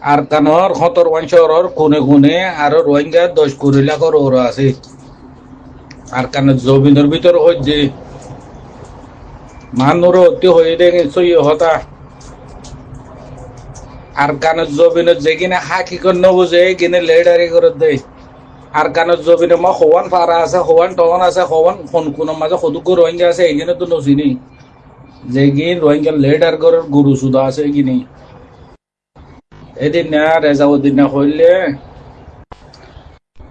আরকানর 17 কোনে কোনে আরো রোহিঙ্গা 10 কোটি লাখর ওরা আছে আরকানের জমিনের ভিতর হচ্ছে মানুর অতি হয়ে দেখে সই হতা আরকানের জমিনের যেখানে হাকি করে নবুঝে কিনে লেডারি করে দেয় আরকানের জমিনে মা হওয়ান পারা আছে হওয়ান টন আছে হওয়ান কোনের মাঝে সদুক রোহিঙ্গা আছে এইখানে তো নচিনি যেগিন রোহিঙ্গা লেডার করার গুরু সুদা আছে কিনি এদিন না রেজাউদ্দিন না হইলে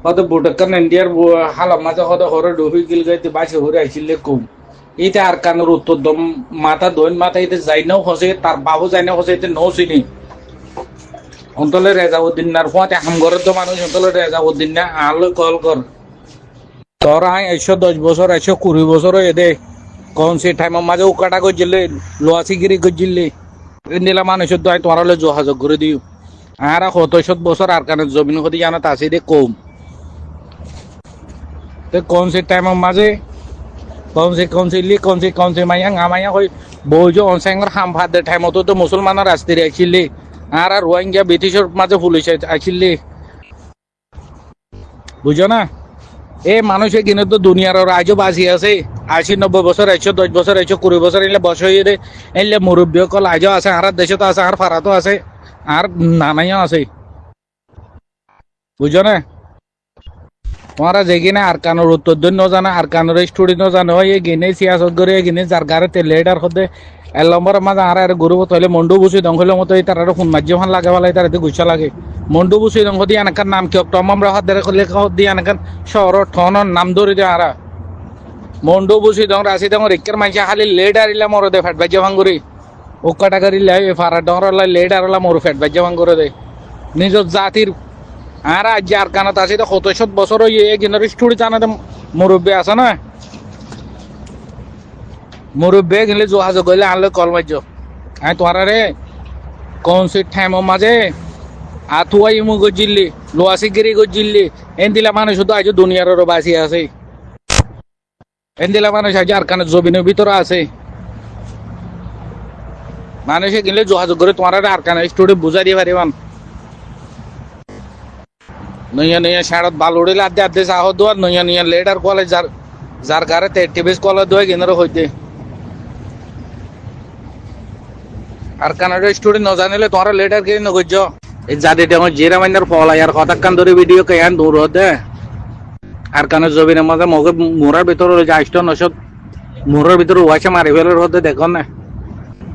হয়তো বুটাকান ইন্ডিয়ার হালা মাঝে হয়তো হরে ডুবি গিল গাইতে বাসে হরে আইছিলে কম এটা আর কানের উত্তর দম মাথা দৈন মাথা এতে যাই নাও হসে তার বাবু যাই না হসে এতে নৌ চিনি অন্তলে রেজাউদ্দিন নার ফোঁতে হামগরের তো মানুষ অন্তলে রেজাউদ্দিন না আলো কল কর তোরা 110 বছর 120 বছর এদে কোন সে টাইম মাঝে উকাটা করছিলে লোয়াসিগিরি করছিলে নিলা মানুষের দয় তোমার হলে যোগাযোগ করে দিও আর 100 বছর আর কানের জমিন হতে জানা তাছে দে কম তো কোন সে টাইম মাঝে কौन से माया गामाया कोई बोझो অনসাঙ্গর হাম ফাদের টাইম তো মুসলমানের রাস্তায় আইছিলে আর রোহিঙ্গা ব্রিটিশের মাঝে পুলিশ আইছিলে বুঝো না এ মানুষে কিনে তো দুনিয়ার রাজও বাঁচি আছে 80-90 বছর 110 বছর 120 বছর এলে বয়স হয়ে দে এলে মুরব্বী কল আজও আছে আর দেশে তো আছে আর ফারাতো আছে আর নানাইও আছে বুঝো না তোমারা যেখানে আর কানোর উত্তর দিন জানা আর কানোর স্টুডেন্ট জানো এই গেনে সিয়াসত করে গেনে যার গারে তে লেডার হতে এল নম্বর মাঝে আর গরু তলে মন্ডু বুঝি দং হইলে মতো তার খুন মাঝে ফান লাগে বলে তার গুছা লাগে মন্ডু বুঝি দং হদি আনাকার নাম কি টমাম রাহাত দেরে লেখা হদি আনাকার শহর ঠন নাম ধরে দে আরা মন্ডু বুঝি দং রাশি দং রেকের মাঝে খালি লেডার ইলা মর দে ফ্যাট বাজে ভাঙ্গুরি ও কাটাগারি লাই ফারা ডর লেডার মর ফ্যাট বাজে ভাঙ্গুরে দে নিজ জাতির আর আজ আর কানত আছে 100 বছর এগিনের স্টুডি জানা মুরব্বী আছে না মুরব্বী গেলে যোগাযোগ করলে আনলে কল মারছ আমি তোমার রে কোন সে টাইম মাঝে আতুয়াই মু গজিল্লি লোয়াসিগিরি গজিল্লি এন দিলা মানুষ শুধু আজ দুনিয়ার বাসি আছে এন দিলা মানুষ আজ আর কানের জমিনের ভিতরে আছে মানুষে গেলে যোগাযোগ করে তোমার আর কানের স্টুডি বুঝাই দিয়ে পারিবান নইয়া শাড়ত বাল উড়িলে আদে চাহ দোয়ার নইয়া লেডার কলেজ যার গারে টিভিস কলেজ দোয়া কিনার হইতে আর কানাডা স্টুডেন্ট নজানিলে তোমার লেডার কে নগজ এই জাদে তেমন জিরা মাইনার ফল আর কথা কান ধরে ভিডিও কেয়ান দূর হতে আর কানের জবিনের মধ্যে মগে মোরার ভিতরে যাইষ্ট নশত মোরার ভিতরে ওয়াইছে মারি ফেলার হতে দেখো না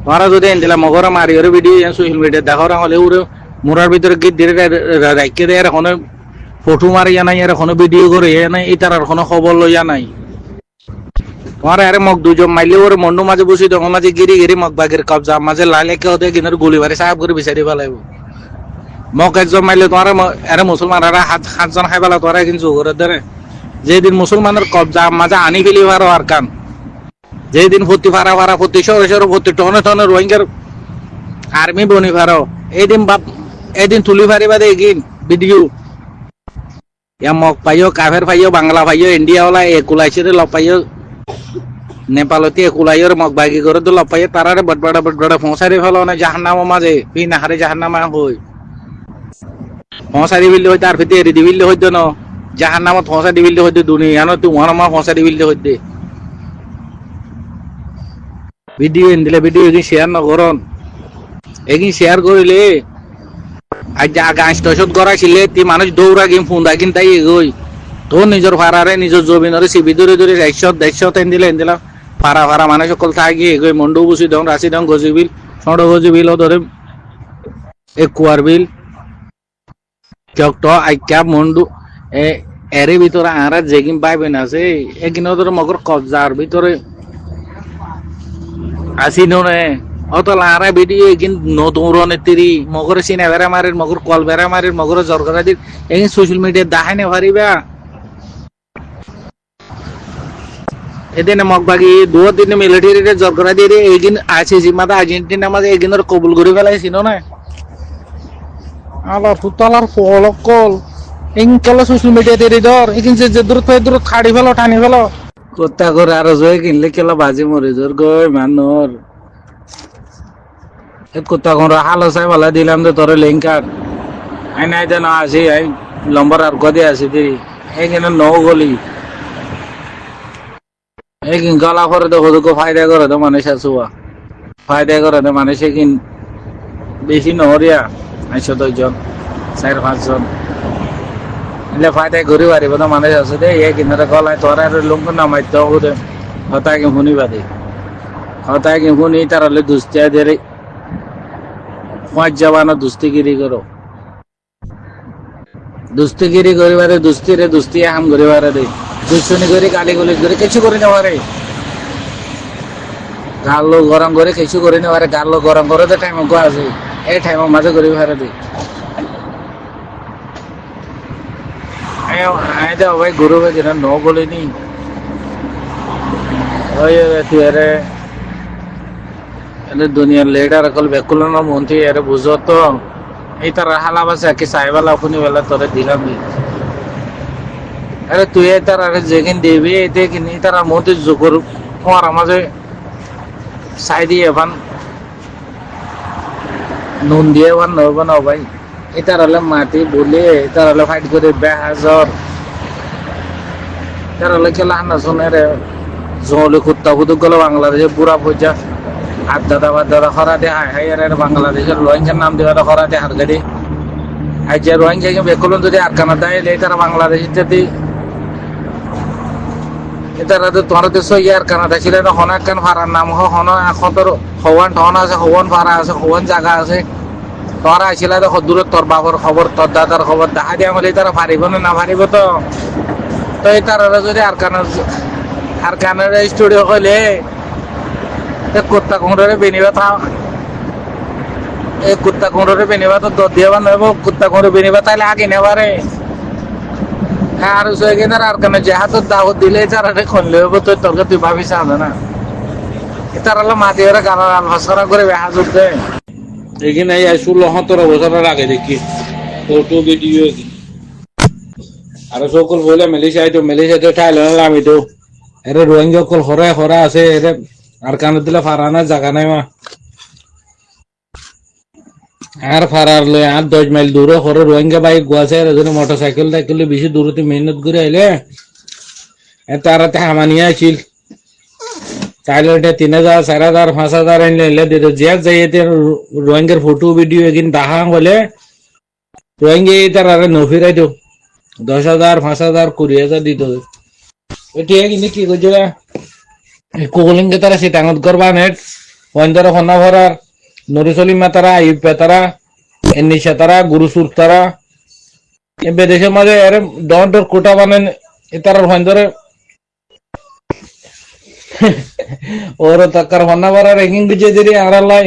তোমারা যদি এনদিলা মগরা মারি ওর ভিডিও সোশ্যাল মিডিয়া দেখো হলে উড়ে মোরার ভিতরে গিয়ে ধীরে রাইকে দেয় এখন ফটো মারিয়া নাই আর কোনো ভিডিও করে নাই এটার আর কোনো খবর লইয়া নাই তোমার আরে মগ দুজন মাইলে ওর মন্ডু মাঝে বসি তখন মাঝে গিরি মগ বাগের কবজা মাঝে লাইলে কে হতে কিনার গুলি মারি সাহেব করে বিচারি ফেলাইব মগ একজন মাইলে তোমার আরে মুসলমান আর হাতজন খাই পেলা তোরা কিন্তু করে ধরে যেদিন মুসলমানের কবজা মাঝে আনি ফেলি পারো আর কান যেদিন ভর্তি ফারা ভর্তি সর ভর্তি টনে রোহিঙ্গার আর্মি বনি পারো এদিন তুলি ফারিবা দেখিন ভিডিও या मग पाइयो काफेर पाइयो बांग्ला पाइयो इंडिया वाला एकुलाइसे रे लपाइयो नेपालती एकुलाइयो रे मग बागी करे तो लपाइयो तारारे बडबड़ा फोंसारी फेलो ने जहान्नाम माजे पि नाहारे जहान्नाम होय फोंसारी बिल्ले होय तार फिते रे दिबिल्ले होय दनो जहान्नाम फोंसारी दिबिल्ले होय दुनिया नो तु वहां मा फोंसारी दिबिल्ले होय दे ভিডিও ইন্দিলে ভিডিও কি শেয়ার ন করন এগি শেয়ার করিলে আজ আগাছ দশত করা ছিল তি মানুষ দৌড়া গেম ফোন দা কিন তাই এগোই তো নিজের ফারারে নিজের জমিনরে সিবি দূরে 100 দিলা ফারা মানুষ সকল থাকি এগোই মন্ডু বুসি দং রাশি দং গজিবিল সড় গজিবিল ধরে একুয়ার বিল চকট আইকা মন্ডু এর ভিতরে আর যেগিন পাইবেন আছে এগিন ধরে মগর কবজার ভিতরে আসি নে অতলা আরা ভিডিও এগিন নদৌরনে তিরি মগর সিনা বেড়া মারির মগর কল বেড়া মারির মগর জরগরা দির এগিন সোশ্যাল মিডিয়া দেখাই না পারিবা এদিনে মগবাগি 2 দিন মিলিটারি রে জরগরা দিয়ে এগিন আছে জিমাদা আর্জেন্টিনা মাঝে এগিনর কবুল করে ফেলাইছিল না আলা ফুতালার ফলকল ইনকাল সোশ্যাল মিডিয়া দিয়ে ধর এগিন যে দূর খাড়ি ফেলো টানি ফেলো কোত্তা করে আর জয় কিনলে কেলা বাজি মরে জোর গয় মানর কোত্তা কোন হালো চাই বলা দিলাম তো তোর লিঙ্ক আই নাই যে না আছি আই লম্বার আর গদে আছি দেরি এইখানে ন গলি এই গলা করে তো হদুকো ফায়দা করে তো মানুষ আছুয়া ফায়দা করে তো মানুষে কিন বেশি নহরিয়া 8-10 জন 4-5 জন এলে ফায়দা ঘুরি পারিব তো মানুষ আছে দে এই কিনারে গলায় তোরা লোক নামাইতে হবে হতায় কি শুনি বাদে হতায় কি শুনি তারালে দুস্তিয়া দেরে 5 জবানো দুস্তিগিরি করো দুস্তিগিরি করিবারে দুস্তিরে দুস্তি হাম করিবারে দে দুশ্মনী করে গালি গলিজ করে কিছু করে নেওয়ারে গালো গরম করে কিছু করে নেওয়ারে গালো গরম করে তো টাইম গো আছে এই টাইম মাঝে করি ভারে দে আই দে ভাই গুরু ভাই যেন ন বলিনি ওই তুই আরে এলে দুনিয়ার লিডার কল বেকুলন মন্ত্রী আরে বুঝো তো এই তার হালা বাসে কি সাহেবালা শুনি বেলা তোরে দিলাম আরে তুই তার আরে যেদিন দেবি এতে কিনি তার মধ্যে জোকর তোমার মাঝে সাই দিয়ে এভান নুন দিয়ে এভান নব না ভাই এটার হলে মাটি বলে এটার হলে ফাইট করে বেহাজর এটার হলে খেলা হান্না শুনে রে জলে কুত্তা কুতুক গেল বাংলাদেশে বুড়া পয়সা হাত দাদা বাদ দাদা খরা দে হাই হাই আর বাংলাদেশের রোহিঙ্গার নাম দেওয়া খরা দে হার গাড়ি আর যে রোহিঙ্গা বেকুলন যদি আটকানা দেয় তারা বাংলাদেশের যদি এটার তোমার দেশ ইয়ার কানাডা ছিল না হন একখান ভাড়ার নাম হন এখন তোর হওয়ান টন আছে হওয়ান ভাড়া আছে হওয়ান জায়গা আছে তোরা আসিলা দেখো দূরে তোর বাবার খবর তোর দাদার খবর দেখা দিয়ে আমলে তারা পারিব না পারিব তো এই তারা যদি আর কানাডা স্টুডিও কইলে কুত্তা কুমড়োরে বেনিবা থা এই কুত্তা কুমড়োরে বেনিবা তো দর দিয়ে নেব কুত্তা কুমড়ো বেনিবা তাইলে আগে নেবারে আর আর কেন যেহাতর দাওয়াত দিলে তারা খুনলে হবো তো তোকে তুই ভাবিস না তারা মাটি ওরা গালার আলফাসরা করে বেহাজুর দেয় এখানে 16-17 বছরের আগে দেখি ফটো ভিডিও আর সকল বলে মেলেশিয়াতে ঠাইলে আমি তো এরে রোহিঙ্গা কল খরা আছে এরে আর কানে দিলে ফারানোর জায়গা নাই মা আর ফারার লয় 8-10 মাইল দূরে খরে রোহিঙ্গা বাইক গোয়াছে এজন্য মোটরসাইকেল টাইকেলে বেশি দূরতে মেহনত করে আইলে তারাতে হামানিয়া ছিল তাইলে 3000 4000 5000 আনলে দিতে যে যাইতে রোহিঙ্গার ফটো ভিডিও এগিন দেখা বলে রোহিঙ্গা তারা নফিরাই তো 10,000 5,000 20,000 দিত এটি কিন্তু কি করছে কোকলিংকে তারা সিটাঙত করবা নেট পয়েন্টার খন্না ভরার নরিসলিমা তারা আইপে তারা এনিশা তারা গুরুসুর তারা বিদেশের মাঝে এর ডর কোটা বানেন তারা পয়েন্টারে ওর তাকার খন্না ভরার রেঙ্কিং দিচ্ছে দিদি আড়ালাই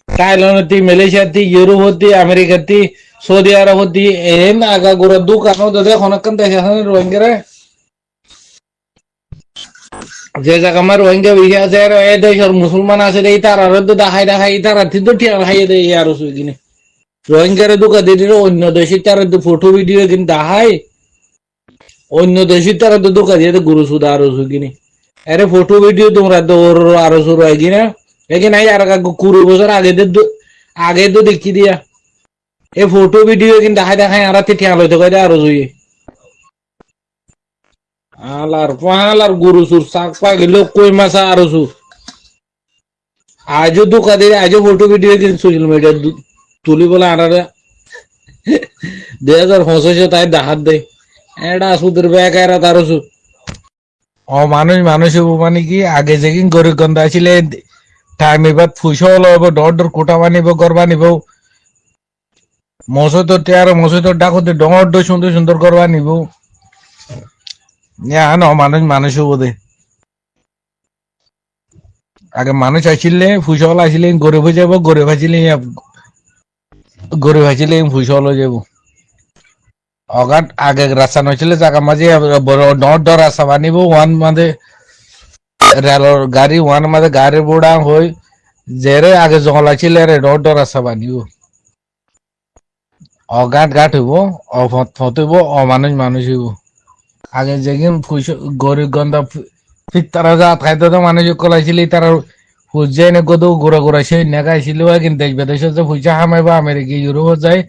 থাইল্যান্ড মালয়েশিয়া ইউরোপ হতি আমেরিকা সৌদি আরব হতি এন আগা গুড়া দোকান দাদা খনকান দেশে রোহিঙ্গারে যে জায়গা আমার রোহিঙ্গা বেশি আছে আর এই দেশের মুসলমান আছে এই তারা তো দেখাই তারা তো ঠিক খাইয়ে দেয় আর কিনে রোহিঙ্গারে দোকা দিয়ে অন্য দেশের তারা তো ফটো ভিডিও কিনে দেখাই অন্য দেশের তারা তো দোকা দিয়ে গুরু সুদা আরো কিনে আরে ফটো ভিডিও তোমরা তো ওর আরো শুরু হয় কিনা এখানে আর 20 বছর আগে তো দেখি দিয়া এই ফটো ভিডিও কিন্তু দেখাই আর ঠিক লইতে কয় আরো জুই আলার গুরু সুর শাক পাগিল কই মাছা আরো সু আজও দোকা দিয়ে আজও ফটো ভিডিও কিন্তু সোশ্যাল মিডিয়া তুলি বলে আনারে 2025 তাই দেখাত দেয় এটা সুদের ব্যাগ আর তারো সু মানুষ মানে কি আগে যেদিন গরিব গন্ধ আসলে টাইম এবার ফুসো লব ডর কোটা বানিব ঘর বানিব মসজিদ ডাকতে ডর সুন্দর ঘর বানিব মানুষ বোধে আগে মানুষ আসলে ফুসল আসলে গরিব হয়ে যাব গরিব আসলে ফুসল হয়ে যাব অগাট আগে রাস্তা নছিল জায়গা মাঝে ডর রাস্তা বানিব ওয়ান মাঝে রেলর গাড়ি ওয়ান মাঝে গাড়ি বুড়া হই যেরে আগে জঙ্গল আছিল রে ডর রাস্তা বানিব অগাট গাট হইব অফতইব মানুষ হইব আগে যেদিন গরিব গন্ধা তারা যা খাইতে তো মানুষ কলাইছিল তারা ফুজাই নে গদু গোড়া সে নেগাইছিল কিন্তু দেশ বিদেশে যে ফুজা হামাইব আমেরিকা ইউরোপ যায়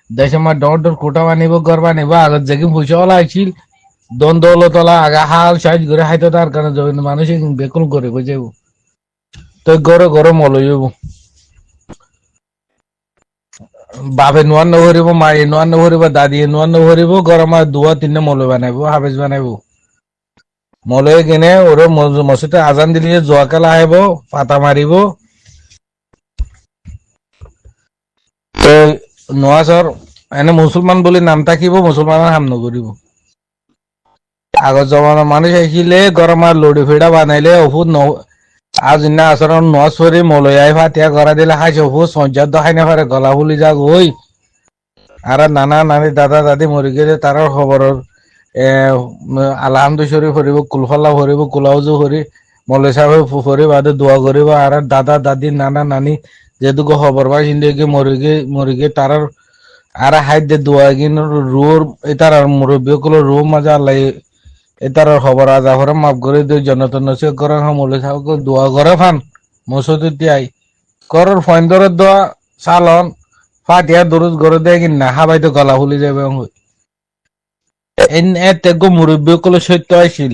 দেশে মা ডর ডর কোটা বানিব ঘর বানিব আগত যেকি পয়সা ওলা আইছিল দন দৌলতলা আগা হাল সাইজ করে হাইতো তার কারণে জমিন মানুষ বেকুল করে বুঝেব তো ঘরে ঘরে মল যাব বাপে নোয়ার নভরিব মায়ে নোয়ার নভরিব দাদিয়ে নোয়ার নভরিব ঘরে মা দুয়া তিনটা মল বানাইব হাফেজ বানাইব মলয়ে কিনে ওরে মসজিদে আজান দিলে জোয়াকাল আহিব পাতা মারিব তো নোয়াজর এনে মুসলমান বলে নাম থাকিব মুসলমানের হাম নকরিব আগৰ জমানাৰ মানুহ আহিলে গৰমাৰ লৰি ফিৰা বানাইলে অফুত আজ ইনা আচৰণ নচ ফৰি মলয়াই ফাটিয়া গৰা দিলে খাইছে অফুত সঞ্জাত দখাই নাফাৰে গলা ফুলি যাক হৈ আৰু নানা নানি দাদা দাদি মৰি গেলে তাৰ খবৰৰ আলহামদু শরীফ ফরিব কুলফাল্লা ফরিব কুলাউজু ফরি মলে সাহেব ফরি বাদে দোয়া করিব আর দাদা দাদি নানা নানি যেটুকু খবর পাই সিন্ধে মরিগে তার আর হাইত দোয়া গিন রুর এটার মুরব্বী গুলো রু মাজা আল্লাহ এটার খবর আজা করে মাফ করে দিয়ে জনতন নসিহত করে মলে সাহেব দোয়া করে ফান মসজিদ তিয়াই করর ফয়েন্দরের দোয়া সালন ফাটিয়া দরুজ করে দেয় কিনা হাবাইতে গলা ফুলি যাবে তেগো মুরব্বী কলে সত্য আইছিল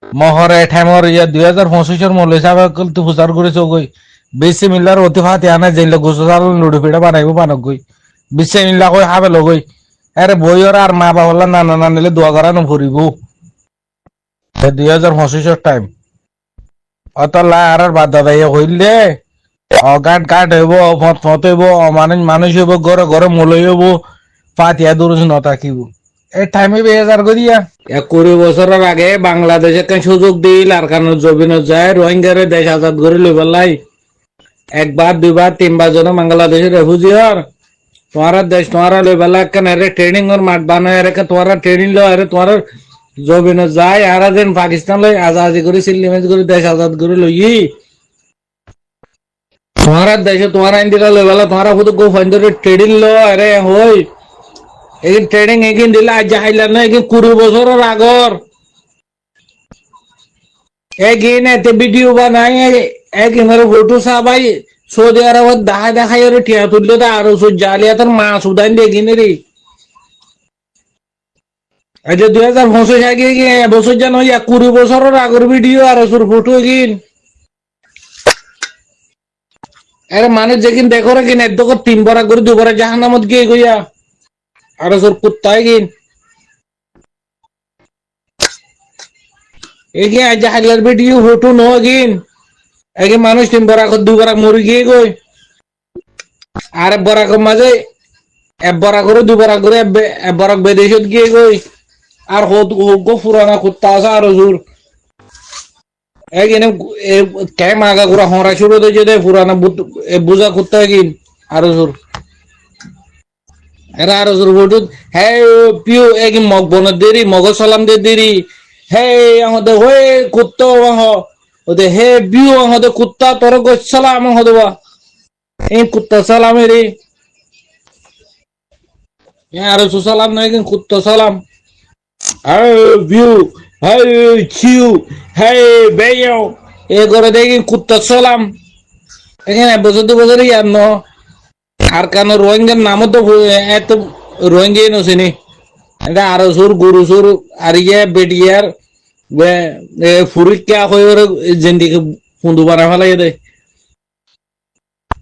মহরে ঠেমর 2025 মলে সাহেব তো প্রচার করেছে গই বেশি মিল্লার অতি ফাতি আনা যাইলে গোসল লুডু পিঠা বানাইব বানক গই বেশি মিল্লা কই হাবে লগই আরে বইর আর মা বাবা নানা নানিলে দোয়া করা নফরিব 2025 টাইম অতলা আর বাদ দাদাই হইলে অগাট গাট হইব ফত হইব মানুষ হইব ঘরে ঘরে মলই হইব ফাতিয়া দরুজ নতাকিব এই টাইমে 2000 করিয়া 20 বছরের আগে বাংলাদেশে কেন সুযোগ দিল আর কারণ জবিন যায় রোহিঙ্গারে দেশ আজাদ করে লইবার লাই একবার দুইবার তিনবার জন বাংলাদেশের রেফিউজির তোমারা দেশ তোমারা লইবার লাই কেন আরে ট্রেনিং ওর মাঠ বানায় রেখে তোমারা ট্রেনিং লো আরে তোমার জবিন যায় আর যেন পাকিস্তান লই আজাদি করে সিলিমেজ করে দেশ আজাদ করে লই তোমারা দেশে তোমারা ইন্ডিয়া লইবার তোমারা শুধু গো ফাইন্ডরে ট্রেনিং লো আরে হই এই ট্রেনিং এগিন দিলে আজ হাইলা না এগিন 20 বছরের আগর এগিন এতে ভিডিও বানাই এগিন আর ফটো সাবাই সৌদি আরবত দেখাই আর টিয়া তুললে তো আরো সব জালিয়াতের মা সুদান দেখিনে রে আজ 2025 আগে বছর জান 20 বছরের আগর ভিডিও আর সুর ফটো এগিন আরে মানুষ যেদিন দেখো রে কিন একদম 3 বার করে 2 বার জাহান্নামত গিয়ে গইয়া আর সুর কুত্তায় গিন এগে আজ হাইলার ভিডিও ফটো নো গিন এগে মানুষ 3 বার করে 2 বার মরি গিয়ে গই আর বরাক মাঝে এক বার করে 2 বার করে বরাক বিদেশত গিয়ে গই আর হদ গো পুরানা কুত্তা আছে আর সুর এগিনে কে মাগা গুরা হরা শুরু হয়ে যেতে পুরানা বুঝা কুত্তা গিন আর সুর এরা আর সুর ফটো হে পিও এগি মগ বন দেরি মগ সালাম দে দেরি হে আমাদের হয়ে কুত্তা ওদে হে বিও আমাদের কুত্তা তোর গো সালাম হদবা এই কুত্তা সালাম রে আর সু সালাম নাই কিন্তু কুত্তা সালাম হে বিও হে চিউ হে বেয়ো এ করে দেখি কুত্তা সালাম এখানে বছর 2 বছর ইয়ার ন আর কারণ রোহিঙ্গার নামও তো এত রোহিঙ্গাই নছিনি এটা আরো সুর গুরু সুর আর ইয়ে বেটিয়ার ফুরিকা হয়ে জিন্দিকে ফুন্দু বানা ফেলাই দেয়